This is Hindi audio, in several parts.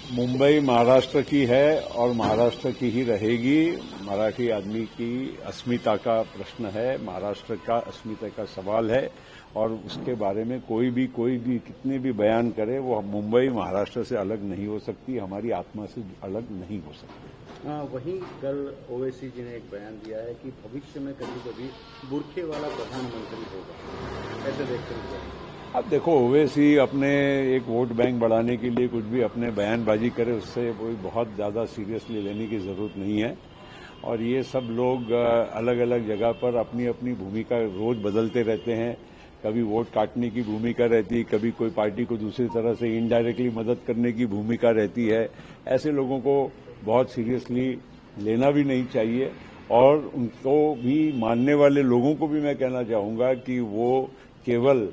मुंबई महाराष्ट्र की है और महाराष्ट्र की ही रहेगी। मराठी आदमी की अस्मिता का प्रश्न है, महाराष्ट्र का अस्मिता का सवाल है और उसके बारे में कोई भी कितने भी बयान करे वो मुंबई महाराष्ट्र से अलग नहीं हो सकती, हमारी आत्मा से अलग नहीं हो सकती। वहीं कल ओवैसी जी ने एक बयान दिया है कि भविष्य में कभी कभी बुरखे वाला प्रधानमंत्री होगा, कैसे देखते हैं? अब देखो, ओवैसी अपने एक वोट बैंक बढ़ाने के लिए कुछ भी अपने बयानबाजी करे, उससे कोई बहुत ज्यादा सीरियसली लेने की जरूरत नहीं है। और ये सब लोग अलग अलग जगह पर अपनी अपनी भूमिका रोज बदलते रहते हैं। कभी वोट काटने की भूमिका रहती है, कभी कोई पार्टी को दूसरी तरह से इनडायरेक्टली मदद करने की भूमिका रहती है। ऐसे लोगों को बहुत सीरियसली लेना भी नहीं चाहिए और उनको भी मानने वाले लोगों को भी मैं कहना चाहूंगा कि वो केवल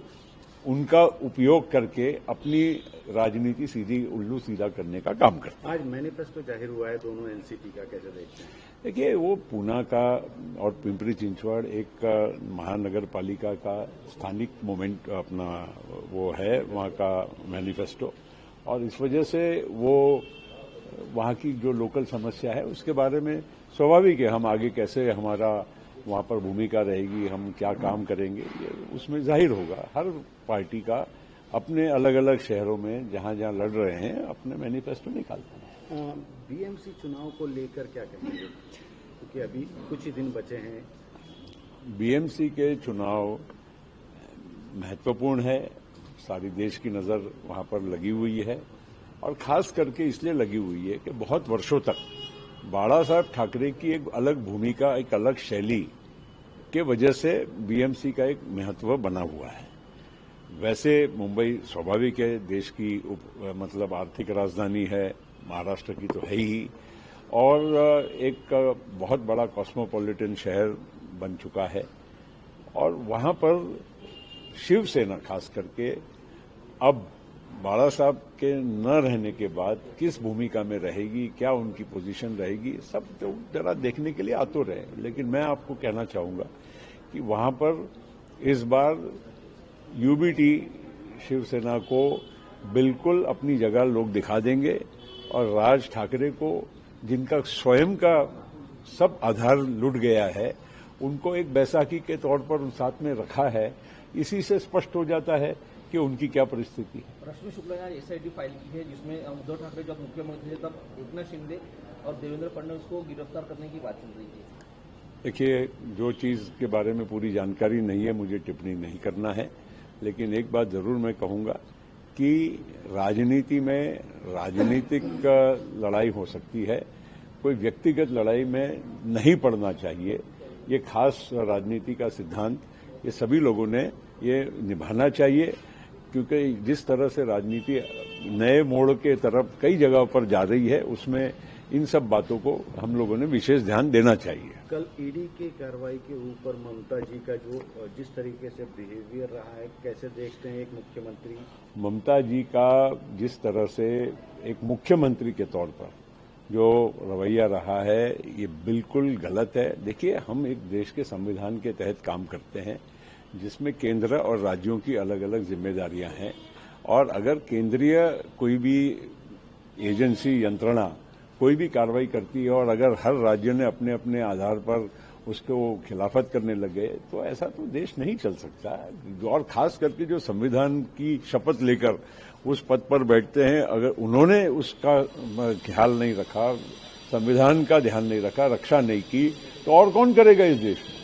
उनका उपयोग करके अपनी राजनीति सीधी उल्लू सीधा करने का काम करते हैं। आज मैनिफेस्टो जाहिर हुआ है दोनों एनसीपी का, कैसे देखते हैं? देखिए, वो पूना का और पिंपरी चिंचवड़ एक महानगर पालिका का स्थानिक मूवमेंट अपना वो है, वहाँ का मैनिफेस्टो, और इस वजह से वो वहाँ की जो लोकल समस्या है उसके बारे में स्वाभाविक है, हम आगे कैसे हमारा वहाँ पर भूमिका रहेगी, हम क्या काम करेंगे, ये उसमें जाहिर होगा। हर पार्टी का अपने अलग अलग शहरों में जहाँ जहाँ लड़ रहे हैं अपने मैनिफेस्टो निकालते हैं। बीएमसी चुनाव को लेकर क्या कहेंगे, क्योंकि अभी कुछ ही दिन बचे हैं? बीएमसी के चुनाव महत्वपूर्ण है, सारी देश की नजर वहाँ पर लगी हुई है और खास करके इसलिए लगी हुई है कि बहुत वर्षों तक बाला साहब ठाकरे की एक अलग भूमिका, एक अलग शैली के वजह से बीएमसी का एक महत्व बना हुआ है। वैसे मुंबई स्वाभाविक है, देश की मतलब आर्थिक राजधानी है, महाराष्ट्र की तो है ही, और एक बहुत बड़ा कॉस्मोपॉलिटन शहर बन चुका है और वहां पर शिवसेना खास करके अब बाला साहब के न रहने के बाद किस भूमिका में रहेगी, क्या उनकी पोजीशन रहेगी, सब तो जरा देखने के लिए आतुर है। लेकिन मैं आपको कहना चाहूंगा कि वहां पर इस बार यूबीटी शिवसेना को बिल्कुल अपनी जगह लोग दिखा देंगे और राज ठाकरे को, जिनका स्वयं का सब आधार लुट गया है, उनको एक बैसाखी के तौर पर साथ में रखा है। इसी से स्पष्ट हो जाता है कि उनकी क्या परिस्थिति है। रश्मि शुक्ला ने एसआईटी फाइल की है जिसमें उद्धव ठाकरे जब मुख्यमंत्री थे तब एकनाथ शिंदे और देवेंद्र फडणवीस को गिरफ्तार करने की बात चल रही थी। देखिए, जो चीज के बारे में पूरी जानकारी नहीं है, मुझे टिप्पणी नहीं करना है, लेकिन एक बात जरूर मैं कहूंगा कि राजनीति में राजनीतिक लड़ाई हो सकती है, कोई व्यक्तिगत लड़ाई में नहीं पड़ना चाहिए। ये खास राजनीति का सिद्धांत ये सभी लोगों ने ये निभाना चाहिए, क्योंकि जिस तरह से राजनीति नए मोड़ के तरफ कई जगहों पर जा रही है, उसमें इन सब बातों को हम लोगों ने विशेष ध्यान देना चाहिए। कल ईडी की कार्रवाई के ऊपर ममता जी का जो जिस तरीके से बिहेवियर रहा है, कैसे देखते हैं एक मुख्यमंत्री? ममता जी का जिस तरह से एक मुख्यमंत्री के तौर पर जो रवैया रहा है, ये बिल्कुल गलत है। देखिए, हम एक देश के संविधान के तहत काम करते हैं जिसमें केंद्र और राज्यों की अलग अलग जिम्मेदारियां हैं, और अगर केंद्रीय कोई भी एजेंसी, यंत्रणा कोई भी कार्रवाई करती है और अगर हर राज्य ने अपने अपने आधार पर उसको खिलाफत करने लगे, तो ऐसा तो देश नहीं चल सकता। और खास करके जो संविधान की शपथ लेकर उस पद पर बैठते हैं, अगर उन्होंने उसका ख्याल नहीं रखा, संविधान का ध्यान नहीं रखा, रक्षा नहीं की, तो और कौन करेगा इस देश में?